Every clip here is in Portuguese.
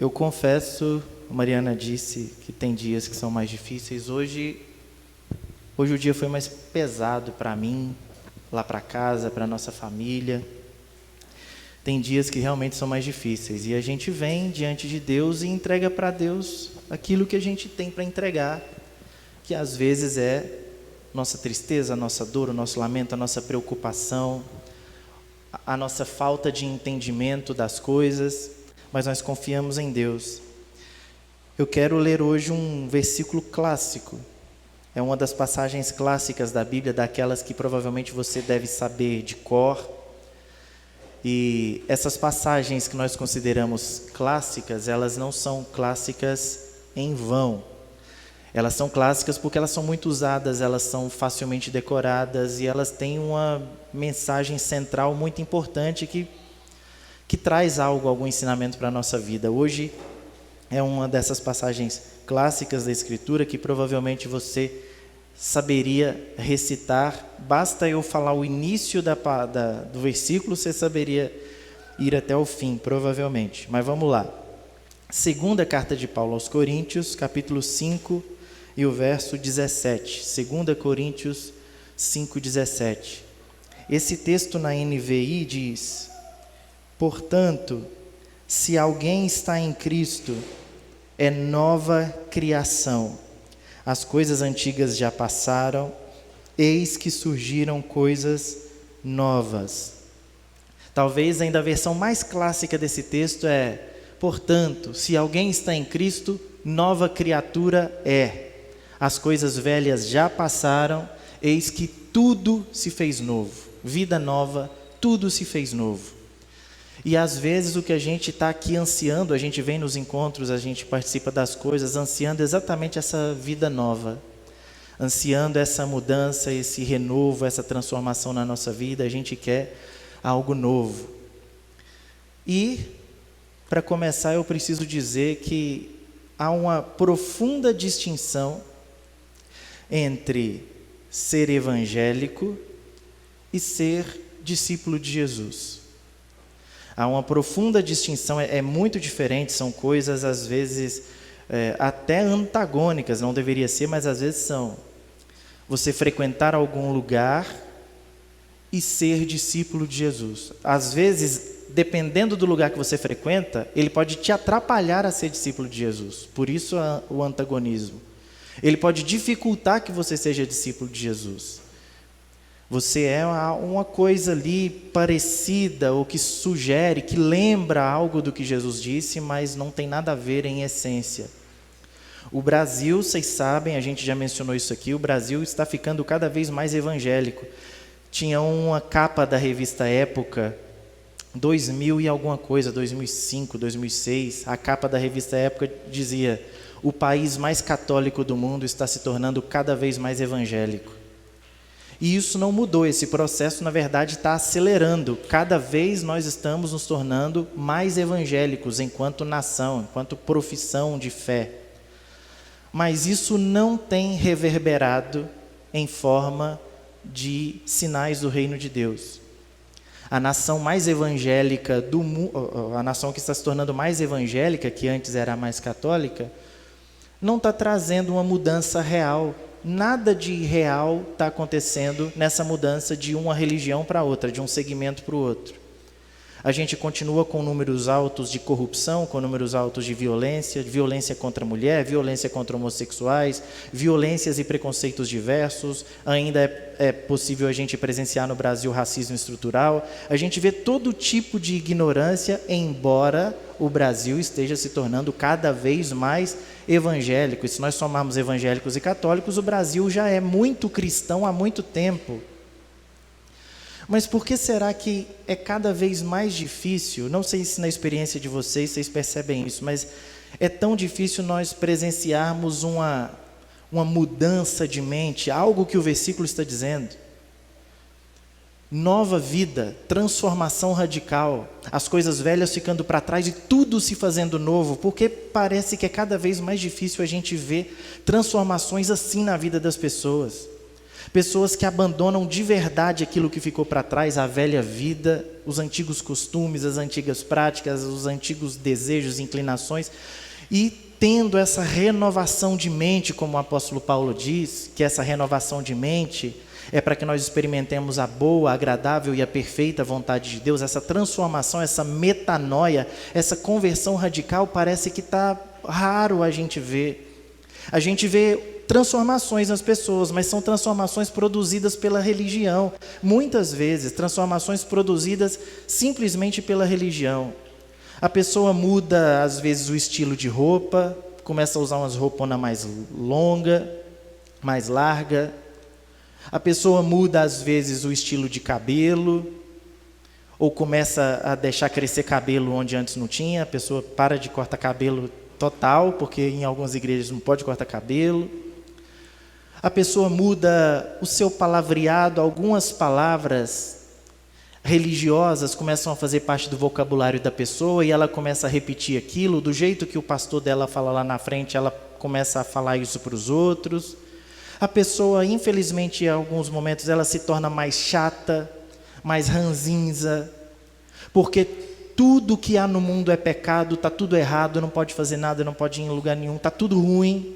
Eu confesso, a Mariana disse que tem dias que são mais difíceis. Hoje o dia foi mais pesado para mim, lá para casa, para nossa família. Tem dias que realmente são mais difíceis e a gente vem diante de Deus e entrega para Deus aquilo que a gente tem para entregar, que às vezes é nossa tristeza, a nossa dor, o nosso lamento, a nossa preocupação, a nossa falta de entendimento das coisas, mas nós confiamos em Deus. Eu quero ler hoje um versículo clássico. É uma das passagens clássicas da Bíblia, daquelas que provavelmente você deve saber de cor. E essas passagens que nós consideramos clássicas, elas não são clássicas em vão. Elas são clássicas porque elas são muito usadas, elas são facilmente decoradas e elas têm uma mensagem central muito importante que traz algum ensinamento para a nossa vida. Hoje é uma dessas passagens clássicas da Escritura que provavelmente você saberia recitar. Basta eu falar o início do versículo, você saberia ir até o fim, provavelmente. Mas vamos lá. Segunda carta de Paulo aos Coríntios, capítulo 5 e o verso 17. 2 Coríntios 5, 17. Esse texto na NVI diz: portanto, se alguém está em Cristo, é nova criação. As coisas antigas já passaram, eis que surgiram coisas novas. Talvez ainda a versão mais clássica desse texto é: portanto, se alguém está em Cristo, nova criatura é. As coisas velhas já passaram, eis que tudo se fez novo. Vida nova, tudo se fez novo. E às vezes o que a gente está aqui ansiando, a gente vem nos encontros, a gente participa das coisas, ansiando exatamente essa vida nova, ansiando essa mudança, esse renovo, essa transformação na nossa vida. A gente quer algo novo. E, para começar, eu preciso dizer que há uma profunda distinção entre ser evangélico e ser discípulo de Jesus. Há uma profunda distinção, é muito diferente, são coisas às vezes até antagônicas, não deveria ser, mas às vezes são. Você frequentar algum lugar e ser discípulo de Jesus. Às vezes, dependendo do lugar que você frequenta, ele pode te atrapalhar a ser discípulo de Jesus. Por isso o antagonismo. Ele pode dificultar que você seja discípulo de Jesus. Você é uma coisa ali parecida, ou que sugere, que lembra algo do que Jesus disse, mas não tem nada a ver em essência. O Brasil, vocês sabem, a gente já mencionou isso aqui, o Brasil está ficando cada vez mais evangélico. Tinha uma capa da revista Época, 2000 e alguma coisa, 2005, 2006, a capa da revista Época dizia: o país mais católico do mundo está se tornando cada vez mais evangélico. E isso não mudou, esse processo na verdade está acelerando. Cada vez nós estamos nos tornando mais evangélicos enquanto nação, enquanto profissão de fé. Mas isso não tem reverberado em forma de sinais do reino de Deus. A nação mais evangélica do mundo, a nação que está se tornando mais evangélica, que antes era mais católica, não está trazendo uma mudança real. Nada de real está acontecendo nessa mudança de uma religião para outra, de um segmento para o outro. A gente continua com números altos de corrupção, com números altos de violência contra a mulher, violência contra homossexuais, violências e preconceitos diversos. Ainda é possível a gente presenciar no Brasil racismo estrutural. A gente vê todo tipo de ignorância, embora o Brasil esteja se tornando cada vez mais evangélico. E se nós somarmos evangélicos e católicos, o Brasil já é muito cristão há muito tempo. Mas por que será que é cada vez mais difícil? Não sei se na experiência de vocês percebem isso, mas é tão difícil nós presenciarmos uma mudança de mente, algo que o versículo está dizendo. Nova vida, transformação radical, as coisas velhas ficando para trás e tudo se fazendo novo, porque parece que é cada vez mais difícil a gente ver transformações assim na vida das pessoas. Pessoas que abandonam de verdade aquilo que ficou para trás, a velha vida, os antigos costumes, as antigas práticas, os antigos desejos, inclinações, e tendo essa renovação de mente, como o apóstolo Paulo diz, que essa renovação de mente é para que nós experimentemos a boa, a agradável e a perfeita vontade de Deus. Essa transformação, essa metanoia, essa conversão radical, parece que está raro a gente ver. A gente vê transformações nas pessoas, mas são transformações produzidas pela religião. Muitas vezes, transformações produzidas simplesmente pela religião. A pessoa muda, às vezes, o estilo de roupa, começa a usar umas rouponas mais longa, mais larga. A pessoa muda, às vezes, o estilo de cabelo, ou começa a deixar crescer cabelo onde antes não tinha. A pessoa para de cortar cabelo total, porque em algumas igrejas não pode cortar cabelo. A pessoa muda o seu palavreado, algumas palavras religiosas começam a fazer parte do vocabulário da pessoa e ela começa a repetir aquilo, do jeito que o pastor dela fala lá na frente, ela começa a falar isso para os outros. A pessoa, infelizmente, em alguns momentos, ela se torna mais chata, mais ranzinza, porque tudo que há no mundo é pecado, está tudo errado, não pode fazer nada, não pode ir em lugar nenhum, está tudo ruim.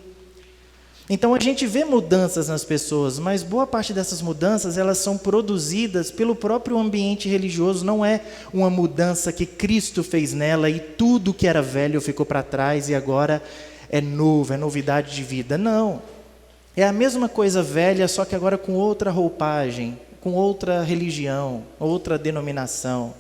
Então a gente vê mudanças nas pessoas, mas boa parte dessas mudanças, elas são produzidas pelo próprio ambiente religioso, não é uma mudança que Cristo fez nela e tudo que era velho ficou para trás e agora é novo, é novidade de vida. Não, é a mesma coisa velha, só que agora com outra roupagem, com outra religião, outra denominação.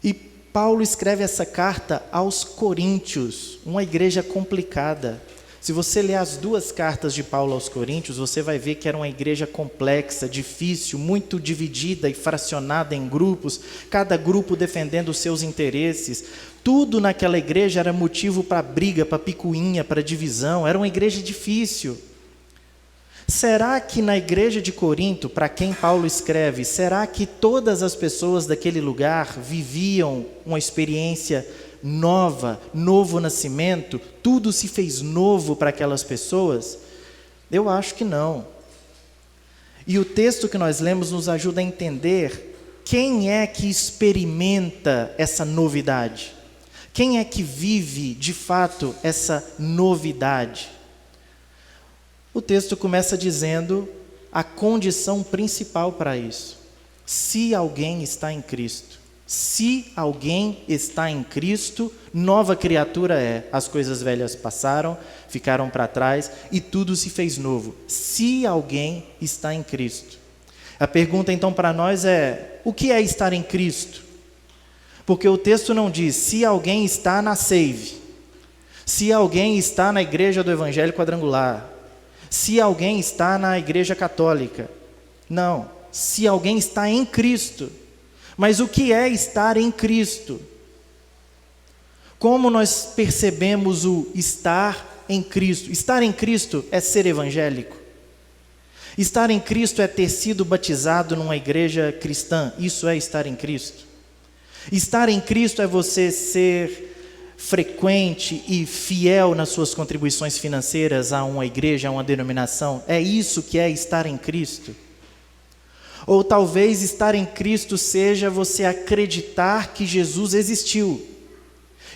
E Paulo escreve essa carta aos Coríntios, uma igreja complicada. Se você ler as duas cartas de Paulo aos Coríntios, você vai ver que era uma igreja complexa, difícil, muito dividida e fracionada em grupos, cada grupo defendendo os seus interesses. Tudo naquela igreja era motivo para briga, para picuinha, para divisão, era uma igreja difícil. Será que na igreja de Corinto, para quem Paulo escreve, será que todas as pessoas daquele lugar viviam uma experiência nova, novo nascimento, tudo se fez novo para aquelas pessoas? Eu acho que não. E o texto que nós lemos nos ajuda a entender quem é que experimenta essa novidade, quem é que vive de fato essa novidade. O texto começa dizendo a condição principal para isso: se alguém está em Cristo. Se alguém está em Cristo, nova criatura é. As coisas velhas passaram, ficaram para trás e tudo se fez novo. Se alguém está em Cristo. A pergunta então para nós é: o que é estar em Cristo? Porque o texto não diz se alguém está na Save, se alguém está na igreja do Evangelho Quadrangular, se alguém está na igreja católica. Não, se alguém está em Cristo. Mas o que é estar em Cristo? Como nós percebemos o estar em Cristo? Estar em Cristo é ser evangélico. Estar em Cristo é ter sido batizado numa igreja cristã. Isso é estar em Cristo. Estar em Cristo é você ser frequente e fiel nas suas contribuições financeiras a uma igreja, a uma denominação. É isso que é estar em Cristo. Ou talvez estar em Cristo seja você acreditar que Jesus existiu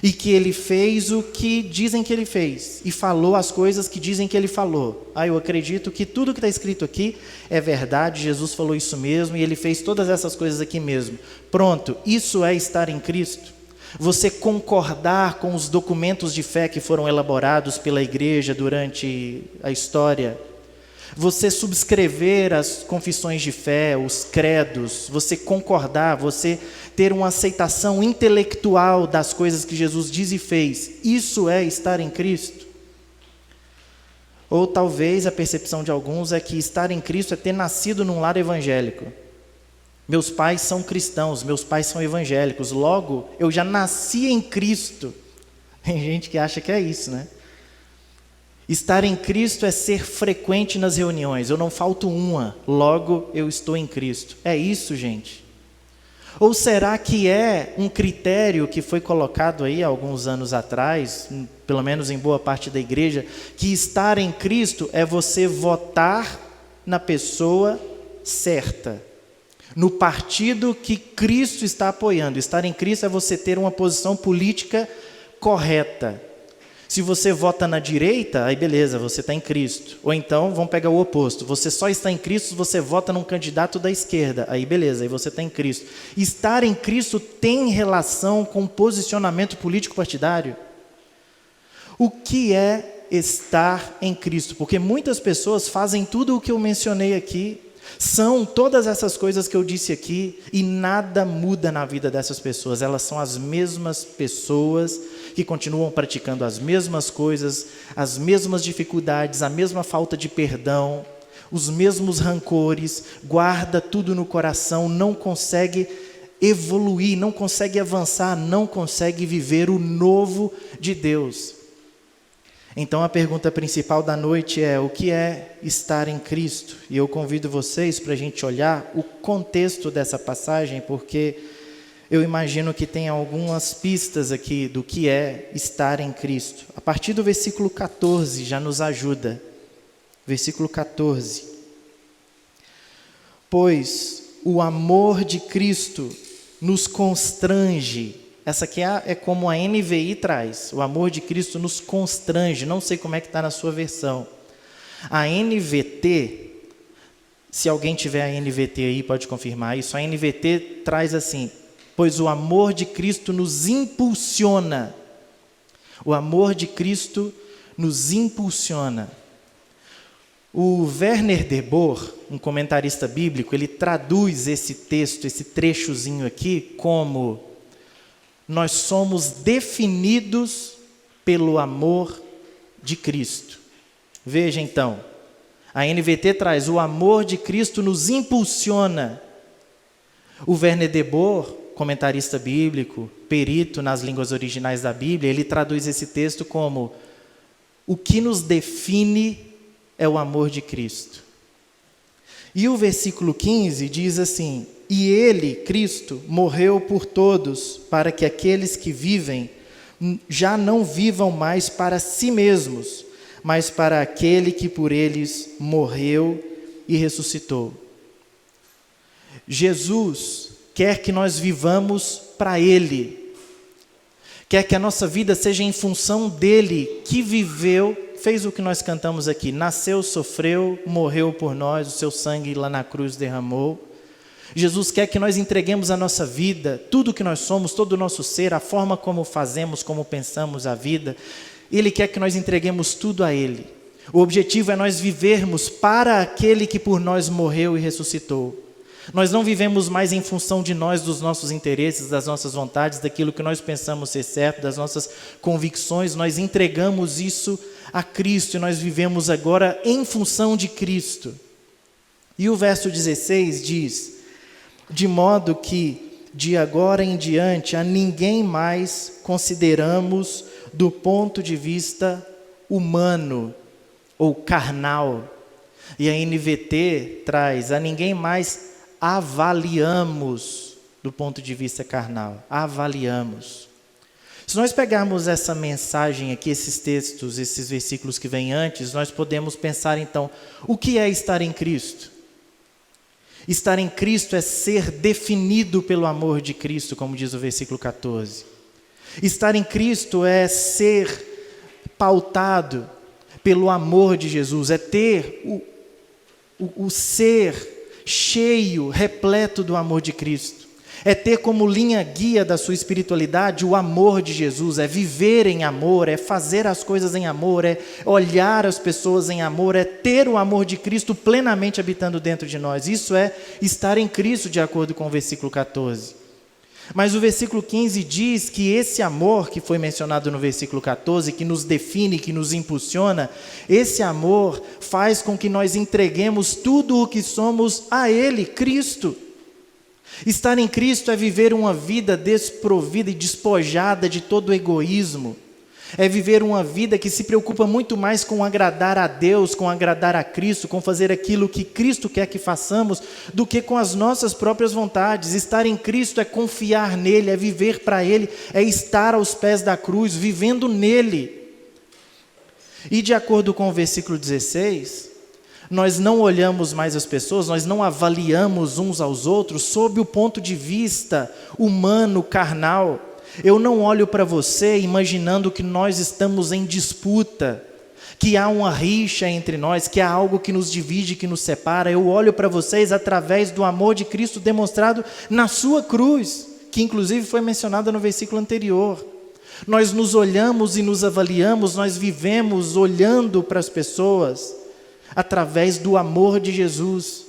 e que Ele fez o que dizem que Ele fez e falou as coisas que dizem que Ele falou. Eu acredito que tudo que está escrito aqui é verdade, Jesus falou isso mesmo e Ele fez todas essas coisas aqui mesmo. Pronto, isso é estar em Cristo. Você concordar com os documentos de fé que foram elaborados pela igreja durante a história. Você subscrever as confissões de fé, os credos, você concordar, você ter uma aceitação intelectual das coisas que Jesus diz e fez. Isso é estar em Cristo? Ou talvez a percepção de alguns é que estar em Cristo é ter nascido num lar evangélico. Meus pais são cristãos, meus pais são evangélicos, logo eu já nasci em Cristo. Tem gente que acha que é isso, né? Estar em Cristo é ser frequente nas reuniões. Eu não falto uma, logo eu estou em Cristo. É isso, gente? Ou será que é um critério que foi colocado aí alguns anos atrás, pelo menos em boa parte da igreja, que estar em Cristo é você votar na pessoa certa, no partido que Cristo está apoiando. Estar em Cristo é você ter uma posição política correta. Se você vota na direita, aí beleza, você está em Cristo. Ou então, vamos pegar o oposto, você só está em Cristo se você vota num candidato da esquerda. Aí beleza, aí você está em Cristo. Estar em Cristo tem relação com posicionamento político partidário? O que é estar em Cristo? Porque muitas pessoas fazem tudo o que eu mencionei aqui, são todas essas coisas que eu disse aqui, e nada muda na vida dessas pessoas. Elas são as mesmas pessoas que continuam praticando as mesmas coisas, as mesmas dificuldades, a mesma falta de perdão, os mesmos rancores, guarda tudo no coração, não consegue evoluir, não consegue avançar, não consegue viver o novo de Deus. Então a pergunta principal da noite é: o que é estar em Cristo? E eu convido vocês para a gente olhar o contexto dessa passagem, porque eu imagino que tem algumas pistas aqui do que é estar em Cristo. A partir do versículo 14 já nos ajuda. Versículo 14. Pois o amor de Cristo nos constrange. Essa aqui é como a NVI traz. O amor de Cristo nos constrange. Não sei como é que está na sua versão. A NVT, se alguém tiver a NVT aí, pode confirmar isso. A NVT traz assim: pois o amor de Cristo nos impulsiona. O amor de Cristo nos impulsiona. O Werner de Boer, um comentarista bíblico, ele traduz esse texto, esse trechozinho aqui, como: nós somos definidos pelo amor de Cristo. Veja então, a NVT traz: o amor de Cristo nos impulsiona. O Werner de Boer, comentarista bíblico, perito nas línguas originais da Bíblia, ele traduz esse texto como: o que nos define é o amor de Cristo. E o versículo 15 diz assim: e ele, Cristo, morreu por todos, para que aqueles que vivem já não vivam mais para si mesmos, mas para aquele que por eles morreu e ressuscitou. Jesus quer que nós vivamos para Ele, quer que a nossa vida seja em função dEle, que viveu, fez o que nós cantamos aqui: nasceu, sofreu, morreu por nós, o seu sangue lá na cruz derramou. Jesus quer que nós entreguemos a nossa vida, tudo que nós somos, todo o nosso ser, a forma como fazemos, como pensamos a vida. Ele quer que nós entreguemos tudo a Ele. O objetivo é nós vivermos para aquele que por nós morreu e ressuscitou. Nós não vivemos mais em função de nós, dos nossos interesses, das nossas vontades, daquilo que nós pensamos ser certo, das nossas convicções. Nós entregamos isso a Cristo e nós vivemos agora em função de Cristo. E o verso 16 diz: de modo que de agora em diante a ninguém mais consideramos do ponto de vista humano ou carnal. E a NVT traz: a ninguém mais avaliamos do ponto de vista carnal. Avaliamos. Se nós pegarmos essa mensagem aqui, esses textos, esses versículos que vêm antes, nós podemos pensar então: o que é estar em Cristo? Estar em Cristo é ser definido pelo amor de Cristo, como diz o versículo 14. Estar em Cristo é ser pautado pelo amor de Jesus, é ter o ser cheio, repleto do amor de Cristo. É ter como linha guia da sua espiritualidade o amor de Jesus, é viver em amor, é fazer as coisas em amor, é olhar as pessoas em amor, é ter o amor de Cristo plenamente habitando dentro de nós. Isso é estar em Cristo, de acordo com o versículo 14. Mas o versículo 15 diz que esse amor que foi mencionado no versículo 14, que nos define, que nos impulsiona, esse amor faz com que nós entreguemos tudo o que somos a Ele, Cristo. Estar em Cristo é viver uma vida desprovida e despojada de todo egoísmo. É viver uma vida que se preocupa muito mais com agradar a Deus, com agradar a Cristo, com fazer aquilo que Cristo quer que façamos, do que com as nossas próprias vontades. Estar em Cristo é confiar nele, é viver para Ele, é estar aos pés da cruz, vivendo nele. E de acordo com o versículo 16, Nós não olhamos mais as pessoas, nós não avaliamos uns aos outros sob o ponto de vista humano, carnal. Eu não olho para você imaginando que nós estamos em disputa, que há uma rixa entre nós, que há algo que nos divide, que nos separa. Eu olho para vocês através do amor de Cristo demonstrado na sua cruz, que inclusive foi mencionada no versículo anterior. Nós nos olhamos e nos avaliamos, nós vivemos olhando para as pessoas através do amor de Jesus.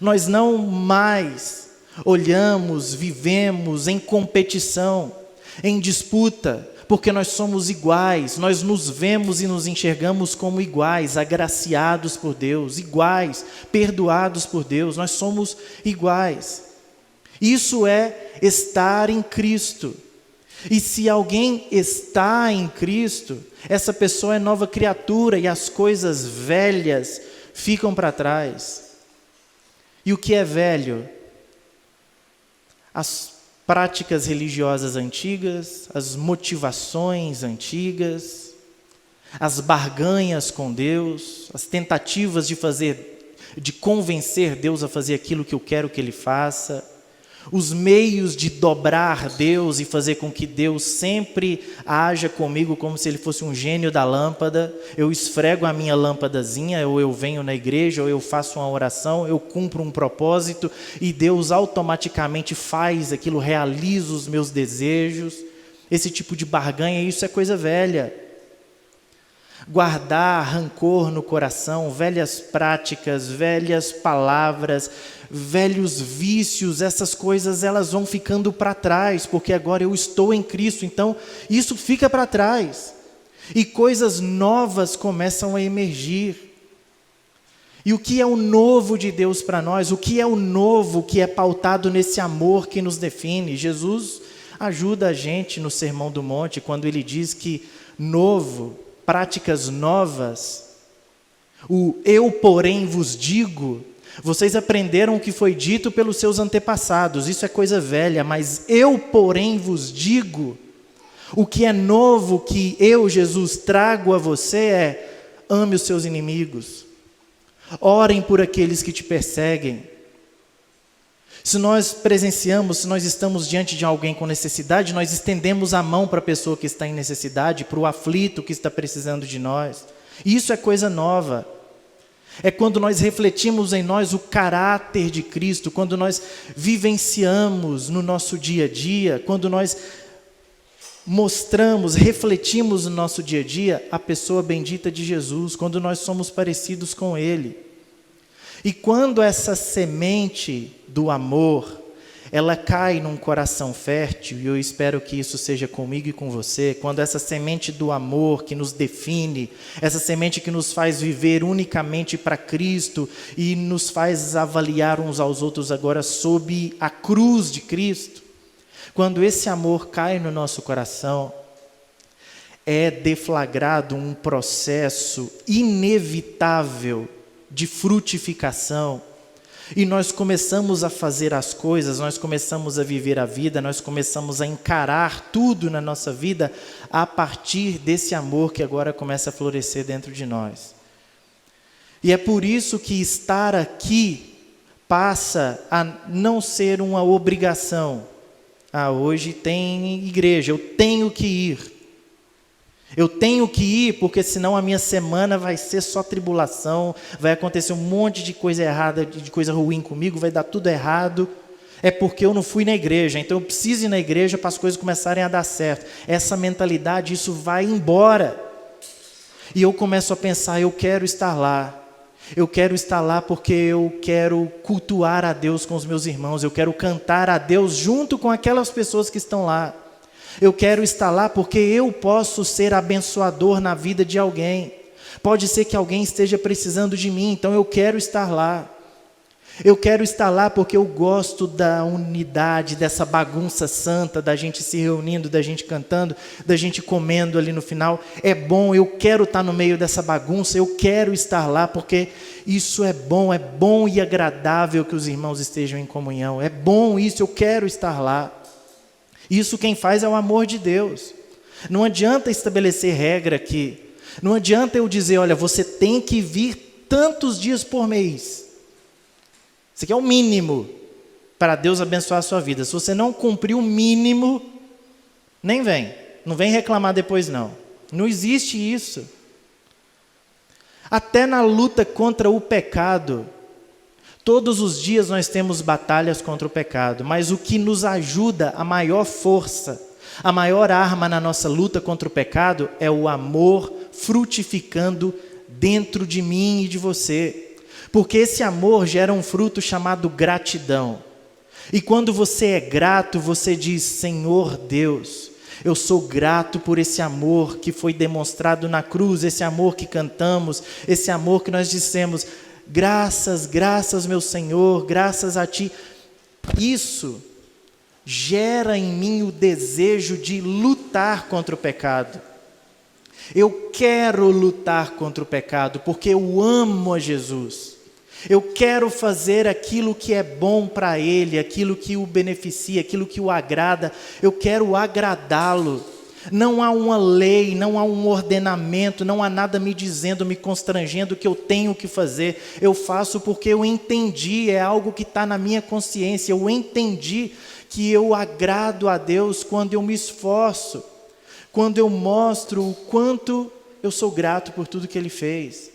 Nós não mais olhamos, vivemos em competição, em disputa, porque nós somos iguais, nós nos vemos e nos enxergamos como iguais, agraciados por Deus, iguais, perdoados por Deus, nós somos iguais. Isso é estar em Cristo. E se alguém está em Cristo, essa pessoa é nova criatura e as coisas velhas ficam para trás. E o que é velho? As práticas religiosas antigas, as motivações antigas, as barganhas com Deus, as tentativas de convencer Deus a fazer aquilo que eu quero que Ele faça, os meios de dobrar Deus e fazer com que Deus sempre haja comigo como se Ele fosse um gênio da lâmpada. Eu esfrego a minha lâmpadazinha, ou eu venho na igreja, ou eu faço uma oração, eu cumpro um propósito e Deus automaticamente faz aquilo, realiza os meus desejos. Esse tipo de barganha, isso é coisa velha. Guardar rancor no coração, velhas práticas, velhas palavras, velhos vícios, essas coisas elas vão ficando para trás, porque agora eu estou em Cristo, então isso fica para trás. E coisas novas começam a emergir. E o que é o novo de Deus para nós? O que é o novo que é pautado nesse amor que nos define? Jesus ajuda a gente no Sermão do Monte, quando Ele diz que novo, práticas novas, o eu porém vos digo, vocês aprenderam o que foi dito pelos seus antepassados, isso é coisa velha, mas eu porém vos digo, o que é novo que eu, Jesus, trago a você é: ame os seus inimigos, orem por aqueles que te perseguem. Se nós presenciamos, se nós estamos diante de alguém com necessidade, nós estendemos a mão para a pessoa que está em necessidade, para o aflito que está precisando de nós. Isso é coisa nova. É quando nós refletimos em nós o caráter de Cristo, quando nós vivenciamos no nosso dia a dia, quando nós mostramos, refletimos no nosso dia a dia a pessoa bendita de Jesus, quando nós somos parecidos com Ele. E quando essa semente do amor, ela cai num coração fértil, e eu espero que isso seja comigo e com você, quando essa semente do amor que nos define, essa semente que nos faz viver unicamente para Cristo e nos faz avaliar uns aos outros agora sob a cruz de Cristo, quando esse amor cai no nosso coração, é deflagrado um processo inevitável de frutificação, e nós começamos a fazer as coisas, nós começamos a viver a vida, nós começamos a encarar tudo na nossa vida a partir desse amor que agora começa a florescer dentro de nós. E é por isso que estar aqui passa a não ser uma obrigação. Hoje tem igreja, eu tenho que ir. Eu tenho que ir, porque senão a minha semana vai ser só tribulação, vai acontecer um monte de coisa errada, de coisa ruim comigo, vai dar tudo errado. É porque eu não fui na igreja, então eu preciso ir na igreja para as coisas começarem a dar certo. Essa mentalidade, isso vai embora. E eu começo a pensar: eu quero estar lá. Eu quero estar lá porque eu quero cultuar a Deus com os meus irmãos, eu quero cantar a Deus junto com aquelas pessoas que estão lá. Eu quero estar lá porque eu posso ser abençoador na vida de alguém. Pode ser que alguém esteja precisando de mim, então eu quero estar lá. Eu quero estar lá porque eu gosto da unidade, dessa bagunça santa, da gente se reunindo, da gente cantando, da gente comendo ali no final. É bom, eu quero estar no meio dessa bagunça, eu quero estar lá porque isso é bom e agradável que os irmãos estejam em comunhão. É bom isso, eu quero estar lá. Isso quem faz é o amor de Deus. Não adianta estabelecer regra aqui. Não adianta eu dizer: olha, você tem que vir tantos dias por mês. Isso aqui é o mínimo para Deus abençoar a sua vida. Se você não cumprir o mínimo, nem vem. Não vem reclamar depois não. Não existe isso. Até na luta contra o pecado, todos os dias nós temos batalhas contra o pecado, mas o que nos ajuda, a maior força, a maior arma na nossa luta contra o pecado é o amor frutificando dentro de mim e de você. Porque esse amor gera um fruto chamado gratidão. E quando você é grato, você diz: Senhor Deus, eu sou grato por esse amor que foi demonstrado na cruz, esse amor que cantamos, esse amor que nós dissemos, graças, graças meu Senhor, graças a Ti. Isso gera em mim o desejo de lutar contra o pecado. Eu quero lutar contra o pecado porque eu amo a Jesus. Eu quero fazer aquilo que é bom para Ele, aquilo que o beneficia, aquilo que o agrada. Eu quero agradá-lo. Não há uma lei, não há um ordenamento, não há nada me dizendo, me constrangendo que eu tenho que fazer. Eu faço porque eu entendi, é algo que está na minha consciência. Eu entendi que eu agrado a Deus quando eu me esforço, quando eu mostro o quanto eu sou grato por tudo que Ele fez.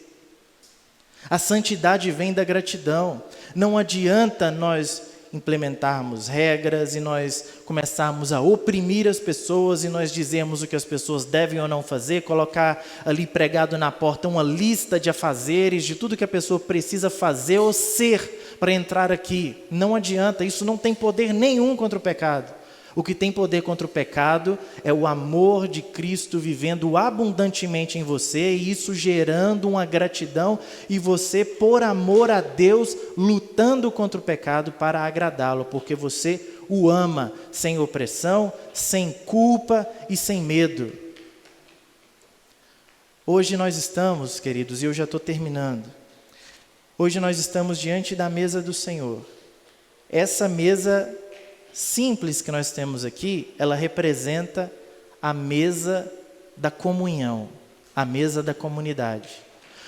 A santidade vem da gratidão. Não adianta nós implementarmos regras e nós começarmos a oprimir as pessoas e nós dizermos o que as pessoas devem ou não fazer, colocar ali pregado na porta uma lista de afazeres, de tudo que a pessoa precisa fazer ou ser para entrar aqui. Não adianta, isso não tem poder nenhum contra o pecado. O que tem poder contra o pecado é o amor de Cristo vivendo abundantemente em você e isso gerando uma gratidão e você, por amor a Deus, lutando contra o pecado para agradá-lo, porque você o ama sem opressão, sem culpa e sem medo. Hoje nós estamos, queridos, e eu já estou terminando, hoje nós estamos diante da mesa do Senhor. Essa mesa simples que nós temos aqui, ela representa a mesa da comunhão, a mesa da comunidade.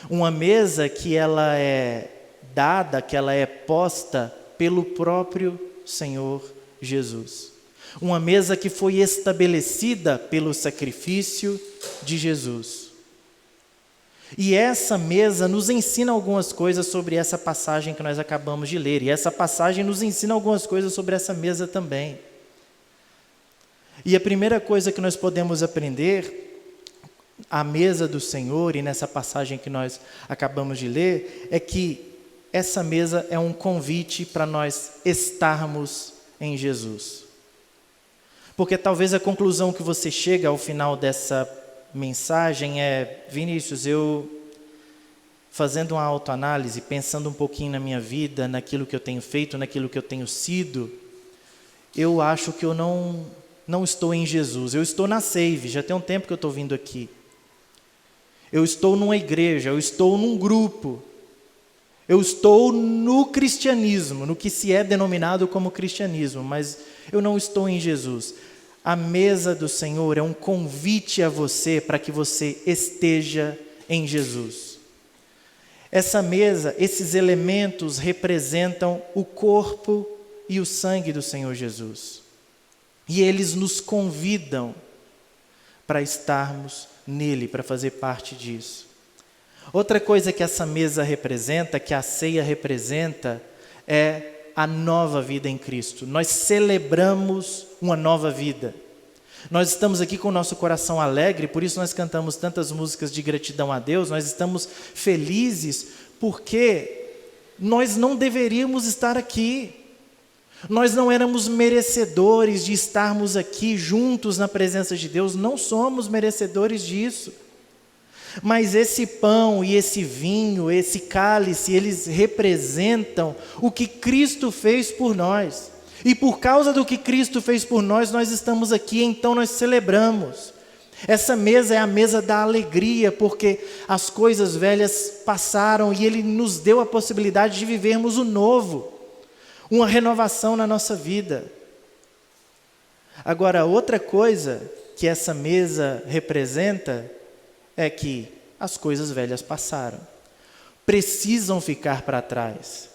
Uma mesa que ela é dada, que ela é posta pelo próprio Senhor Jesus. Uma mesa que foi estabelecida pelo sacrifício de Jesus. E essa mesa nos ensina algumas coisas sobre essa passagem que nós acabamos de ler. E essa passagem nos ensina algumas coisas sobre essa mesa também. E a primeira coisa que nós podemos aprender à mesa do Senhor, e nessa passagem que nós acabamos de ler, é que essa mesa é um convite para nós estarmos em Jesus. Porque talvez a conclusão que você chega ao final dessa mensagem é: Vinícius, eu fazendo uma autoanálise, pensando um pouquinho na minha vida, naquilo que eu tenho feito, naquilo que eu tenho sido, eu acho que eu não estou em Jesus. Eu estou na Save, já tem um tempo que eu estou vindo aqui. Eu estou numa igreja, eu estou num grupo, eu estou no cristianismo, no que se é denominado como cristianismo, mas eu não estou em Jesus. A mesa do Senhor é um convite a você para que você esteja em Jesus. Essa mesa, esses elementos representam o corpo e o sangue do Senhor Jesus. E eles nos convidam para estarmos nele, para fazer parte disso. Outra coisa que essa mesa representa, que a ceia representa, é a nova vida em Cristo. Nós celebramos uma nova vida. Nós estamos aqui com o nosso coração alegre, por isso nós cantamos tantas músicas de gratidão a Deus, nós estamos felizes porque nós não deveríamos estar aqui. Nós não éramos merecedores de estarmos aqui juntos na presença de Deus, não somos merecedores disso. Mas esse pão e esse vinho, esse cálice, eles representam o que Cristo fez por nós. E por causa do que Cristo fez por nós, nós estamos aqui, então nós celebramos. Essa mesa é a mesa da alegria, porque as coisas velhas passaram e Ele nos deu a possibilidade de vivermos o novo, uma renovação na nossa vida. Agora, outra coisa que essa mesa representa é que as coisas velhas passaram. precisam ficar para trás.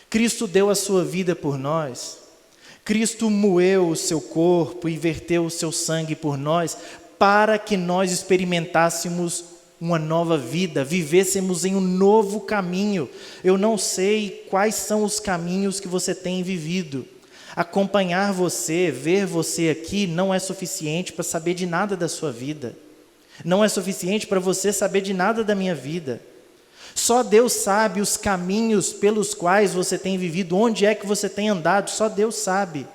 Cristo deu a sua vida por nós. Cristo moeu o seu corpo e verteu o seu sangue por nós, para que nós experimentássemos uma nova vida, vivêssemos em um novo caminho. Eu não sei quais são os caminhos que você tem vivido. Acompanhar você, ver você aqui, não é suficiente para saber de nada da sua vida. Não é suficiente para você saber de nada da minha vida. Só Deus sabe os caminhos pelos quais você tem vivido, onde é que você tem andado, só Deus sabe.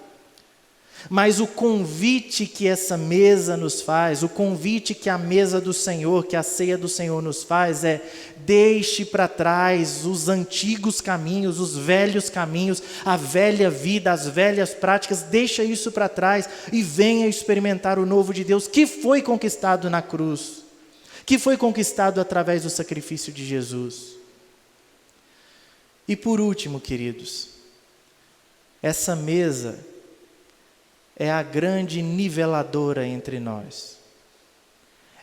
Mas o convite que essa mesa nos faz, o convite que a mesa do Senhor, que a ceia do Senhor nos faz é: deixe para trás os antigos caminhos, os velhos caminhos, a velha vida, as velhas práticas, deixa isso para trás e venha experimentar o novo de Deus, que foi conquistado na cruz, que foi conquistado através do sacrifício de Jesus. E por último, queridos, essa mesa é a grande niveladora entre nós.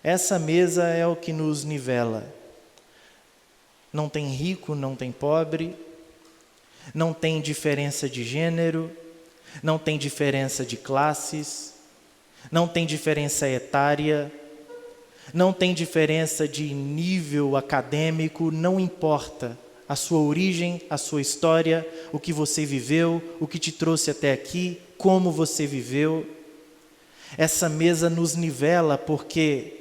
Essa mesa é o que nos nivela. Não tem rico, não tem pobre, não tem diferença de gênero, não tem diferença de classes, não tem diferença etária, não tem diferença de nível acadêmico, não importa a sua origem, a sua história, o que você viveu, o que te trouxe até aqui, como você viveu. Essa mesa nos nivela porque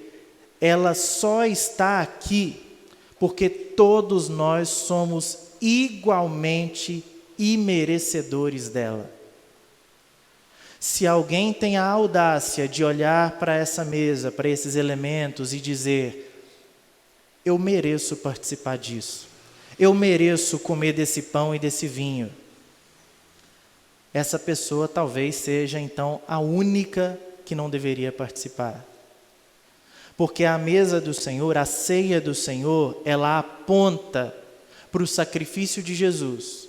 ela só está aqui porque todos nós somos igualmente imerecedores dela. Se alguém tem a audácia de olhar para essa mesa, para esses elementos e dizer: eu mereço participar disso, eu mereço comer desse pão e desse vinho, essa pessoa talvez seja então a única que não deveria participar. Porque a mesa do Senhor, a ceia do Senhor, ela aponta para o sacrifício de Jesus,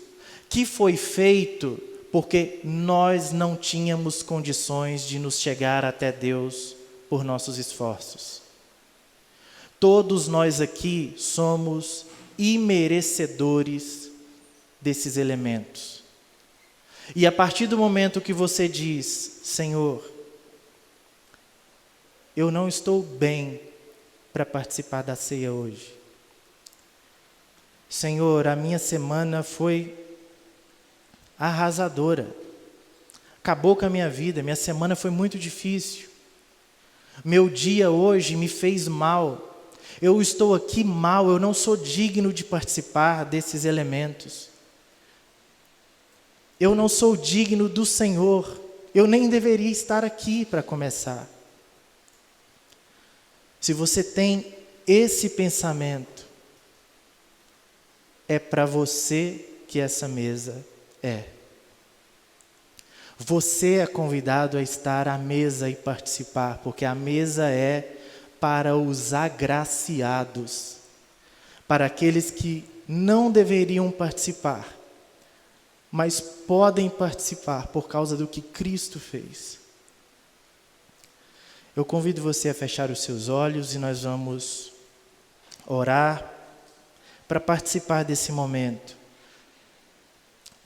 que foi feito porque nós não tínhamos condições de nos chegar até Deus por nossos esforços. Todos nós aqui somos imerecedores desses elementos. E a partir do momento que você diz: Senhor, eu não estou bem para participar da ceia hoje. Senhor, a minha semana foi arrasadora. Acabou com a minha vida, minha semana foi muito difícil. Meu dia hoje me fez mal. Eu estou aqui mal, eu não sou digno de participar desses elementos. Eu não sou digno do Senhor, eu nem deveria estar aqui para começar. Se você tem esse pensamento, é para você que essa mesa é. Você é convidado a estar à mesa e participar, porque a mesa é para os agraciados, para aqueles que não deveriam participar, mas podem participar por causa do que Cristo fez. Eu convido você a fechar os seus olhos e nós vamos orar para participar desse momento.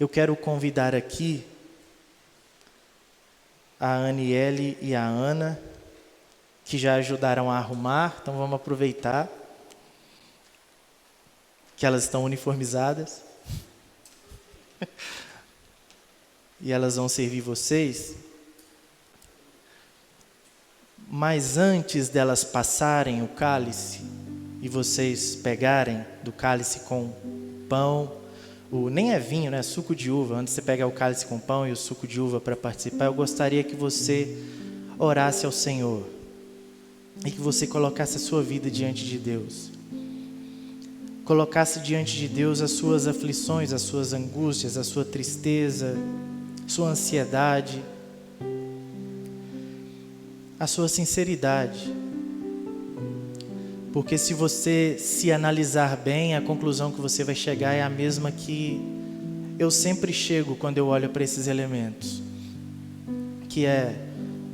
Eu quero convidar aqui a Aniele e a Ana, que já ajudaram a arrumar, então vamos aproveitar que elas estão uniformizadas. E elas vão servir vocês. Mas antes delas passarem o cálice e vocês pegarem do cálice com pão, nem é vinho, né? É suco de uva. Antes de você pegar o cálice com pão e o suco de uva para participar, eu gostaria que você orasse ao Senhor e que você colocasse a sua vida diante de Deus. Colocasse diante de Deus as suas aflições, as suas angústias, a sua tristeza, sua ansiedade, a sua sinceridade. Porque se você se analisar bem, a conclusão que você vai chegar é a mesma que eu sempre chego quando eu olho para esses elementos, que é: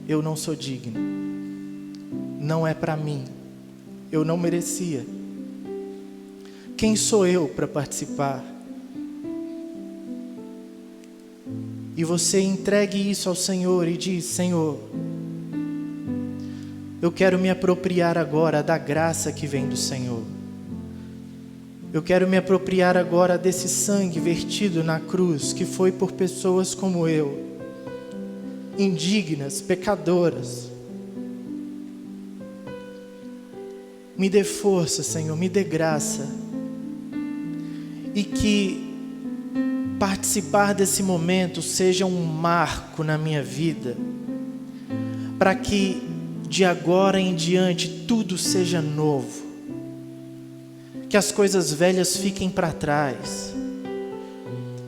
eu não sou digno, não é para mim, eu não merecia. quem sou eu para participar? E você entregue isso ao Senhor e diz: Senhor, eu quero me apropriar agora da graça que vem do Senhor. Eu quero me apropriar agora desse sangue vertido na cruz, que foi por pessoas como eu, indignas, pecadoras. Me dê força, Senhor, me dê graça. E que participar desse momento seja um marco na minha vida, para que de agora em diante tudo seja novo, que as coisas velhas fiquem para trás,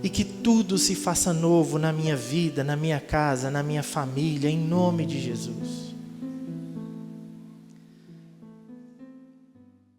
e que tudo se faça novo na minha vida, na minha casa, na minha família, em nome de Jesus.